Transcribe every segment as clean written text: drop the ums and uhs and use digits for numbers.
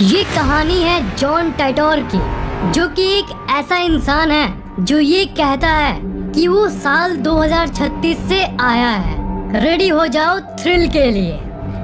ये कहानी है जॉन टाइटोर की, जो कि एक ऐसा इंसान है जो ये कहता है कि वो साल 2036 से आया है। रेडी हो जाओ थ्रिल के लिए।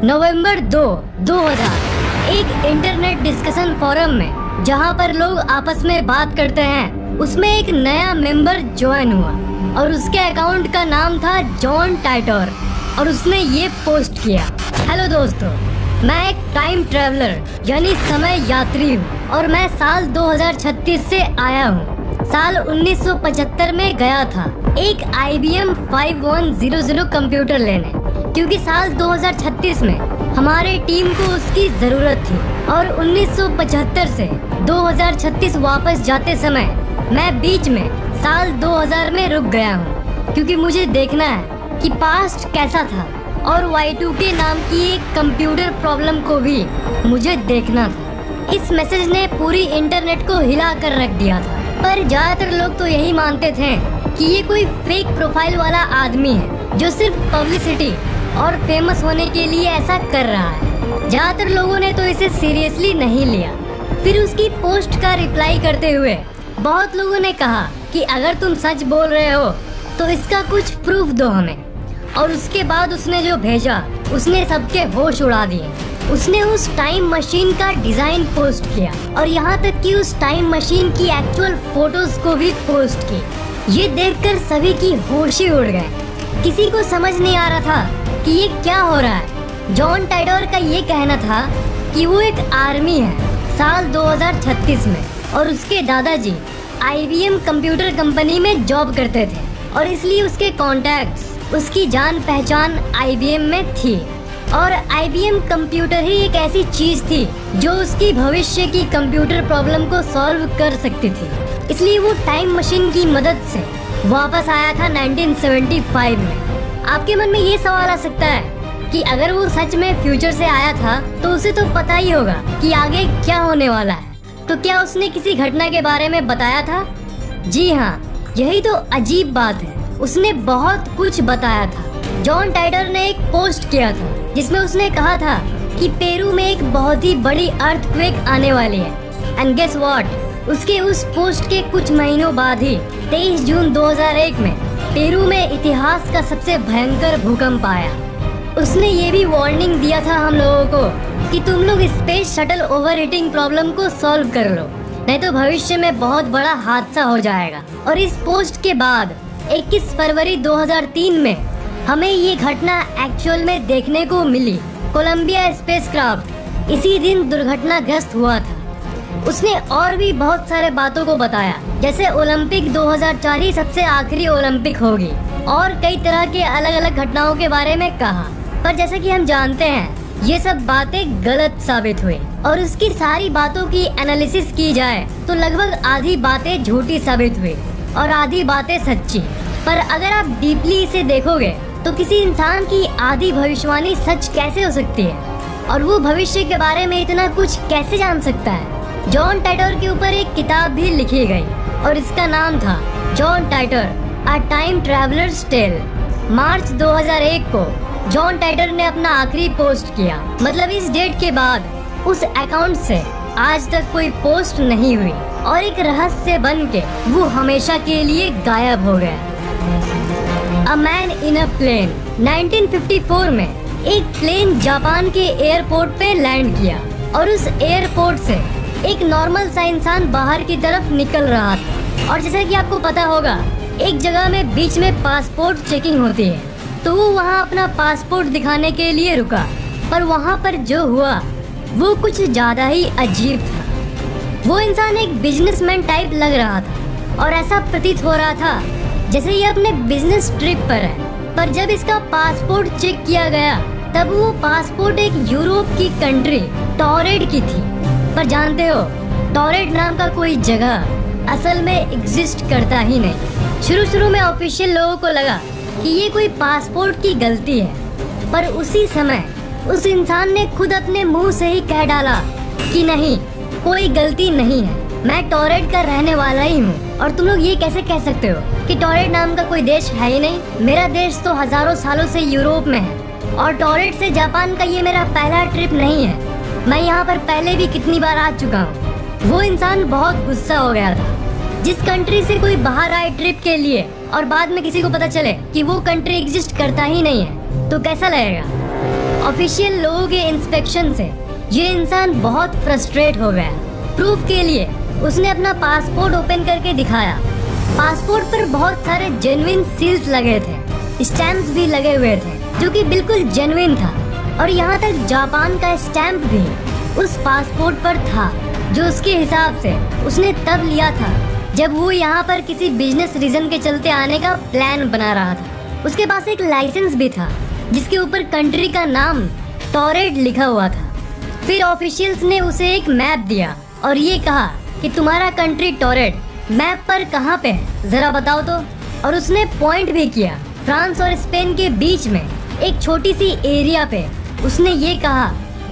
नवंबर 2, 2000 एक इंटरनेट डिस्कशन फोरम में जहां पर लोग आपस में बात करते हैं, उसमें एक नया मेंबर ज्वाइन हुआ और उसके अकाउंट का नाम था जॉन टाइटोर और उसने ये पोस्ट किया। हेलो दोस्तों, मैं एक टाइम ट्रैवलर यानी समय यात्री हूँ और मैं साल 2036 से आया हूँ। साल 1975 में गया था एक IBM 5100 कंप्यूटर लेने, क्योंकि साल 2036 में हमारे टीम को उसकी जरूरत थी। और 1975 से 2036 वापस जाते समय मैं बीच में साल 2000 में रुक गया हूँ, क्योंकि मुझे देखना है कि पास्ट कैसा था और Y2K नाम की एक कंप्यूटर प्रॉब्लम को भी मुझे देखना था। इस मैसेज ने पूरी इंटरनेट को हिला कर रख दिया था, पर ज्यादातर लोग तो यही मानते थे कि ये कोई फेक प्रोफाइल वाला आदमी है जो सिर्फ पब्लिसिटी और फेमस होने के लिए ऐसा कर रहा है। ज्यादातर लोगों ने तो इसे सीरियसली नहीं लिया। फिर उसकी पोस्ट का रिप्लाई करते हुए बहुत लोगों ने कहा कि अगर तुम सच बोल रहे हो तो इसका कुछ प्रूफ दो हमें। और उसके बाद उसने जो भेजा उसने सबके होश उड़ा दिए। उसने उस टाइम मशीन का डिजाइन पोस्ट किया और यहाँ तक कि उस टाइम मशीन की एक्चुअल फोटोज को भी पोस्ट की। ये देखकर सभी की होश ही उड़ गए। किसी को समझ नहीं आ रहा था कि ये क्या हो रहा है। जॉन टाइटोर का ये कहना था कि वो एक आर्मी है साल 2036 में और उसके दादाजी IBM कंप्यूटर कंपनी में जॉब करते थे और इसलिए उसके कॉन्टैक्ट्स, उसकी जान पहचान IBM में थी। और IBM कंप्यूटर ही एक ऐसी चीज थी जो उसकी भविष्य की कंप्यूटर प्रॉब्लम को सॉल्व कर सकती थी। इसलिए वो टाइम मशीन की मदद से वापस आया था 1975 में। आपके मन में ये सवाल आ सकता है कि अगर वो सच में फ्यूचर से आया था तो उसे तो पता ही होगा कि आगे क्या होने वाला है, तो क्या उसने किसी घटना के बारे में बताया था? जी हाँ, यही तो अजीब बात है। उसने बहुत कुछ बताया था। जॉन टाइटोर ने एक पोस्ट किया था जिसमें उसने कहा था कि पेरू में एक बहुत ही बड़ी अर्थक्वेक आने वाली है। एंड गेस व्हाट, उसके उस पोस्ट के कुछ महीनों बाद ही 23 जून 2001 में पेरू में इतिहास का सबसे भयंकर भूकंप आया। उसने ये भी वार्निंग दिया था हम लोगों को कि तुम लोग स्पेस शटल ओवरहीटिंग प्रॉब्लम को सॉल्व कर लो, नहीं तो भविष्य में बहुत बड़ा हादसा हो जाएगा। और इस पोस्ट के बाद 21 फरवरी 2003 में हमें ये घटना एक्चुअल में देखने को मिली। कोलंबिया स्पेसक्राफ्ट इसी दिन दुर्घटनाग्रस्त हुआ था। उसने और भी बहुत सारे बातों को बताया, जैसे ओलंपिक 2004 ही सबसे आखिरी ओलंपिक होगी और कई तरह के अलग अलग घटनाओं के बारे में कहा। पर जैसा कि हम जानते हैं ये सब बातें गलत साबित हुई और उसकी सारी बातों की एनालिसिस की जाए तो लगभग आधी बातें झूठी साबित हुई और आधी बातें सच्ची। पर अगर आप डीपली इसे देखोगे तो किसी इंसान की आधी भविष्यवाणी सच कैसे हो सकती है और वो भविष्य के बारे में इतना कुछ कैसे जान सकता है? जॉन टाइटोर के ऊपर एक किताब भी लिखी गई और इसका नाम था John Titor a time traveller's tale. March 2001 को जॉन टाइटोर ने अपना आखिरी पोस्ट किया। मतलब इस डेट के बाद उस अकाउंट से आज तक कोई पोस्ट नहीं हुई और एक रहस्य बन के वो हमेशा के लिए गायब हो गया। A man in a plane. 1954 में एक प्लेन जापान के एयरपोर्ट पे लैंड किया और उस एयरपोर्ट से एक नॉर्मल सा इंसान बाहर की तरफ निकल रहा था। और जैसा कि आपको पता होगा, एक जगह में बीच में पासपोर्ट चेकिंग होती है, तो वो वहाँ अपना पासपोर्ट दिखाने के लिए रुका। पर वहाँ पर जो हुआ वो कुछ ज्यादा ही अजीब था। वो इंसान एक बिजनेसमैन टाइप लग रहा था और ऐसा प्रतीत हो रहा था जैसे ये अपने बिजनेस ट्रिप पर है। पर जब इसका पासपोर्ट चेक किया गया तब वो पासपोर्ट एक यूरोप की कंट्री टॉरेड की थी। पर जानते हो, टॉरेड नाम का कोई जगह असल में एग्जिस्ट करता ही नहीं। शुरू में ऑफिशियल लोगों को लगा कि ये कोई पासपोर्ट की गलती है, पर उसी समय उस इंसान ने खुद अपने मुंह से ही कह डाला कि नहीं, कोई गलती नहीं है, मैं टॉरेड का रहने वाला ही हूँ। और तुम लोग ये कैसे कह सकते हो कि टॉरेड नाम का कोई देश है ही नहीं? मेरा देश तो हजारों सालों से यूरोप में है और टॉरेड से जापान का ये मेरा पहला ट्रिप नहीं है। मैं यहाँ पर पहले भी कितनी बार आ चुका हूँ। वो इंसान बहुत गुस्सा हो गया था। जिस कंट्री से कोई बाहर आए ट्रिप के लिए और बाद में किसी को पता चले कि वो कंट्री एग्जिस्ट करता ही नहीं है तो कैसा लगेगा। ऑफिशियल लोगों के इंस्पेक्शन से ये इंसान बहुत फ्रस्ट्रेट हो गया। प्रूफ के लिए उसने अपना पासपोर्ट ओपन करके दिखाया। पासपोर्ट पर बहुत सारे जेन्युइन सील्स लगे थे, स्टैम्प्स भी लगे हुए थे जो कि बिल्कुल जेन्युइन था। और यहाँ तक जापान का स्टैम्प भी उस पासपोर्ट पर था जो उसके हिसाब से उसने तब लिया था जब वो यहाँ पर किसी बिजनेस रीजन के चलते आने का प्लान बना रहा था। उसके पास एक लाइसेंस भी था जिसके ऊपर कंट्री का नाम टोरेड लिखा हुआ था। फिर ऑफिशियल्स ने उसे एक मैप दिया और ये कहा कि तुम्हारा कंट्री टोरेड मैप पर कहाँ पे है, जरा बताओ तो। और उसने पॉइंट भी किया फ्रांस और स्पेन के बीच में एक छोटी सी एरिया पे। उसने ये कहा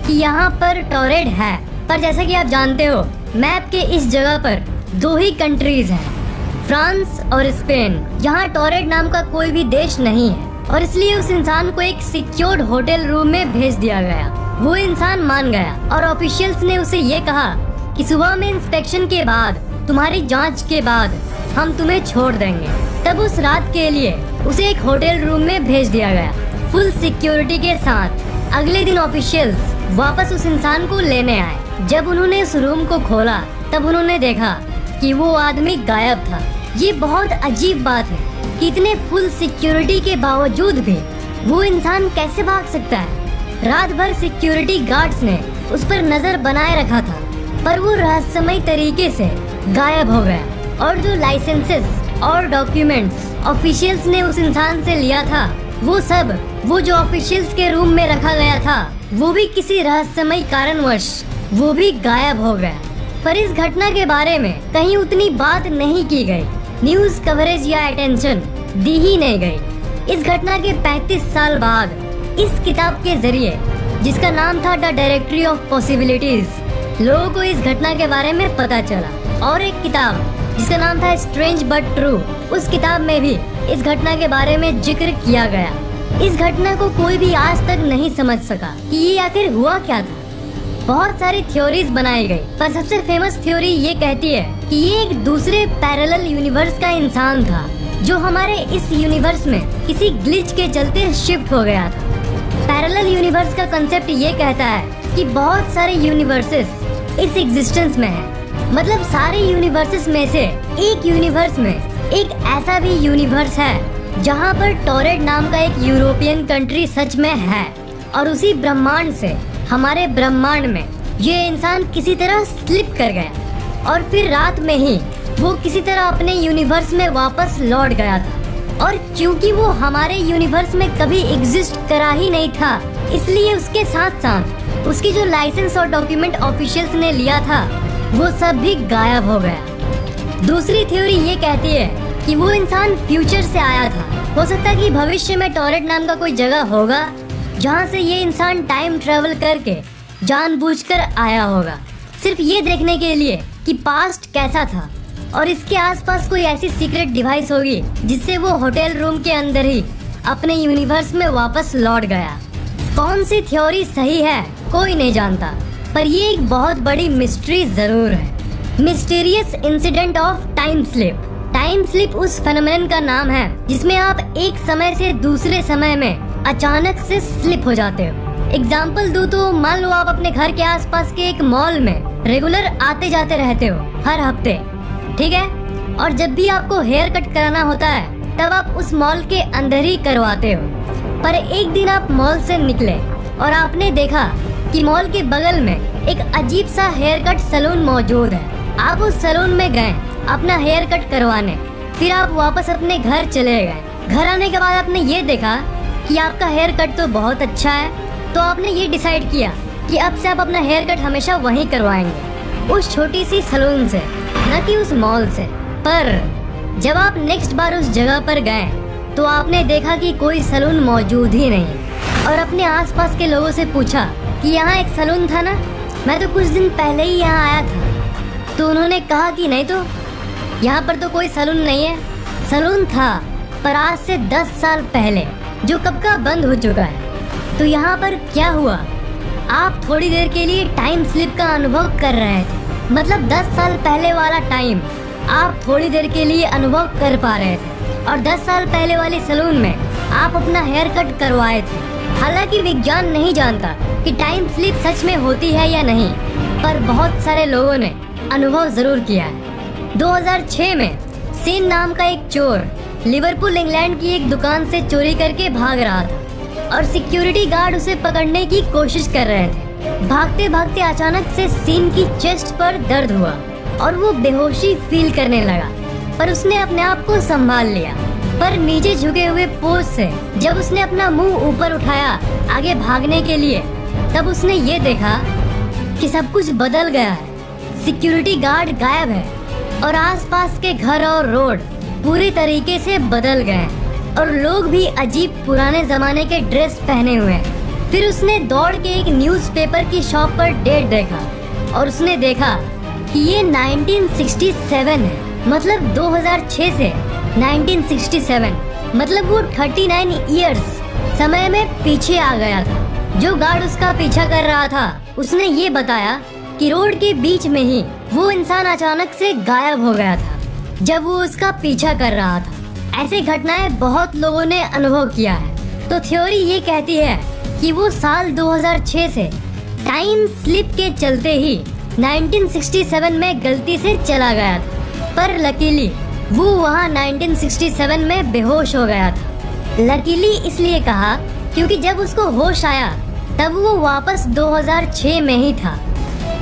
कि यहाँ पर टोरेड है, पर जैसा कि आप जानते हो मैप के इस जगह पर 2 ही कंट्रीज हैं, फ्रांस और स्पेन। यहाँ टोरेड नाम का कोई भी देश नहीं है और इसलिए उस इंसान को एक सिक्योर्ड होटल रूम में भेज दिया गया। वो इंसान मान गया और ऑफिशियल्स ने उसे ये कहा कि सुबह में इंस्पेक्शन के बाद, तुम्हारी जांच के बाद हम तुम्हें छोड़ देंगे। तब उस रात के लिए उसे एक होटल रूम में भेज दिया गया फुल सिक्योरिटी के साथ। अगले दिन ऑफिशियल्स वापस उस इंसान को लेने आए। जब उन्होंने उस रूम को खोला तब उन्होंने देखा कि वो आदमी गायब था। ये बहुत अजीब बात है कि इतने फुल सिक्योरिटी के बावजूद भी वो इंसान कैसे भाग सकता है। रात भर सिक्योरिटी गार्ड्स ने उस पर नजर बनाए रखा था पर वो रहस्यमय तरीके से गायब हो गया। और जो लाइसेंसेस और डॉक्यूमेंट्स ऑफिशियल्स ने उस इंसान से लिया था वो जो ऑफिशियल्स के रूम में रखा गया था वो भी किसी रहस्यमय कारणवश वो भी गायब हो गया। पर इस घटना के बारे में कहीं उतनी बात नहीं की गई, न्यूज कवरेज या अटेंशन दी ही नहीं गई। इस घटना के 35 साल बाद इस किताब के जरिए, जिसका नाम था द डायरेक्टरी ऑफ पॉसिबिलिटीज, लोगों को इस घटना के बारे में पता चला। और एक किताब जिसका नाम था स्ट्रेंज बट ट्रू, उस किताब में भी इस घटना के बारे में जिक्र किया गया। इस घटना को कोई भी आज तक नहीं समझ सका कि ये आखिर हुआ क्या था। बहुत सारी थ्योरीज बनाई गई पर सबसे फेमस थ्योरी ये कहती है कि ये एक दूसरे पैरेलल यूनिवर्स का इंसान था जो हमारे इस यूनिवर्स में किसी ग्लिच के चलते शिफ्ट हो गया था। पैरेलल यूनिवर्स का कंसेप्ट ये कहता है कि बहुत सारे यूनिवर्सेस इस एग्जिस्टेंस में है। मतलब सारे यूनिवर्सेस में से एक यूनिवर्स में एक ऐसा भी यूनिवर्स है जहाँ पर टोरेड नाम का एक यूरोपियन कंट्री सच में है। और उसी ब्रह्मांड से हमारे ब्रह्मांड में ये इंसान किसी तरह स्लिप कर गया और फिर रात में ही वो किसी तरह अपने यूनिवर्स में वापस लौट गया था। और क्योंकि वो हमारे यूनिवर्स में कभी एग्जिस्ट करा ही नहीं था, इसलिए उसके साथ साथ उसकी जो लाइसेंस और डॉक्यूमेंट ऑफिशियल्स ने लिया था वो सब भी गायब हो गया। दूसरी थ्योरी ये कहती है कि वो इंसान फ्यूचर से आया था। हो सकता है कि भविष्य में टोरेड नाम का कोई जगह होगा जहाँ से ये इंसान टाइम ट्रेवल करके जानबूझकर आया होगा, सिर्फ ये देखने के लिए कि पास्ट कैसा था। और इसके आसपास कोई ऐसी सीक्रेट डिवाइस होगी जिससे वो होटल रूम के अंदर ही अपने यूनिवर्स में वापस लौट गया। कौन सी थ्योरी सही है कोई नहीं जानता, पर ये एक बहुत बड़ी मिस्ट्री जरूर है। Mysterious incident of time slip. Time slip उस फेनोमेनन का नाम है जिसमें आप एक समय से दूसरे समय में अचानक से स्लिप हो जाते हो। एग्जाम्पल दूं तो मान लो आप अपने घर के आसपास के एक मॉल में रेगुलर आते जाते रहते हो हर हफ्ते, ठीक है। और जब भी आपको हेयर कट कराना होता है तब आप उस मॉल के अंदर ही करवाते हो। पर एक दिन आप मॉल से निकले और आपने देखा कि मॉल के बगल में एक अजीब सा हेयर कट सैलून मौजूद है। आप उस सैलून में गए अपना हेयर कट करवाने, फिर आप वापस अपने घर चले गए। घर आने के बाद आपने ये देखा कि आपका हेयर कट तो बहुत अच्छा है, तो आपने ये डिसाइड किया कि अब से आप अपना हेयर कट हमेशा वहीं करवाएंगे, उस छोटी सी सैलून से, न कि उस मॉल से। पर जब आप नेक्स्ट बार उस जगह पर गए तो आपने देखा कि कोई सैलून मौजूद ही नहीं। और अपने आसपास के लोगों से पूछा कि यहाँ एक सैलून था ना, मैं तो कुछ दिन पहले ही यहाँ आया था। तो उन्होंने कहा कि नहीं, तो यहाँ पर तो कोई सैलून नहीं है। सैलून था पर आज से 10 साल पहले, जो कब का बंद हो चुका है। तो यहाँ पर क्या हुआ आप थोड़ी देर के लिए टाइम स्लिप का अनुभव कर रहे थे। मतलब 10 साल पहले वाला टाइम आप थोड़ी देर के लिए अनुभव कर पा रहे थे और 10 साल पहले वाले सैलून में आप अपना हेयर कट करवाए थे। हालांकि विज्ञान नहीं जानता कि टाइम स्लिप सच में होती है या नहीं, पर बहुत सारे लोगों ने अनुभव जरूर किया है। 2006 में सीन नाम का एक चोर लिवरपूल इंग्लैंड की एक दुकान से चोरी करके भाग रहा था और सिक्योरिटी गार्ड उसे पकड़ने की कोशिश कर रहे थे। भागते भागते अचानक से सीन की चेस्ट पर दर्द हुआ और वो बेहोशी फील करने लगा, पर उसने अपने आप को संभाल लिया। पर नीचे झुके हुए पोज से जब उसने अपना मुंह ऊपर उठाया आगे भागने के लिए, तब उसने ये देखा कि सब कुछ बदल गया है। सिक्योरिटी गार्ड गायब है और आसपास के घर और रोड पूरी तरीके से बदल गए हैं और लोग भी अजीब पुराने जमाने के ड्रेस पहने हुए हैं। फिर उसने दौड़ के एक न्यूज़पेपर की शॉप पर डेट देखा और उसने देखा कि ये 1967 है। मतलब 2006 से 1967, मतलब वो 39 इयर्स समय में पीछे आ गया था। जो गार्ड उसका पीछा कर रहा था उसने ये बताया कि रोड के बीच में ही वो इंसान अचानक से गायब हो गया था जब वो उसका पीछा कर रहा था। ऐसे घटनाएं बहुत लोगों ने अनुभव किया है। तो थ्योरी ये कहती है कि वो साल 2006 से टाइम स्लिप के चलते ही 1967 में गलती से चला गया था, पर लकीली वो वहाँ 1967 में बेहोश हो गया था। लकीली इसलिए कहा क्योंकि जब उसको होश आया तब वो वापस 2006 में ही था।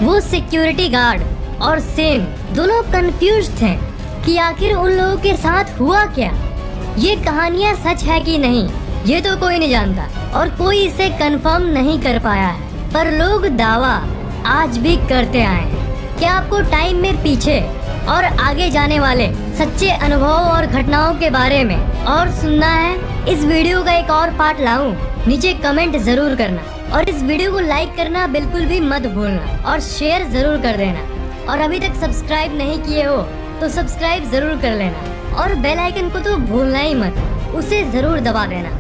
वो सिक्योरिटी गार्ड और सेन दोनों कंफ्यूज थे कि आखिर उन लोगों के साथ हुआ क्या। ये कहानियाँ सच है कि नहीं ये तो कोई नहीं जानता और कोई इसे कंफर्म नहीं कर पाया है, पर लोग दावा आज भी करते आए हैं। क्या आपको टाइम में पीछे और आगे जाने वाले सच्चे अनुभव और घटनाओं के बारे में और सुनना है? इस वीडियो का एक और पार्ट लाऊं? नीचे कमेंट जरूर करना और इस वीडियो को लाइक करना बिल्कुल भी मत भूलना और शेयर जरूर कर देना। और अभी तक सब्सक्राइब नहीं किए हो तो सब्सक्राइब जरूर कर लेना और बेल आइकन को तो भूलना ही मत, उसे जरूर दबा देना।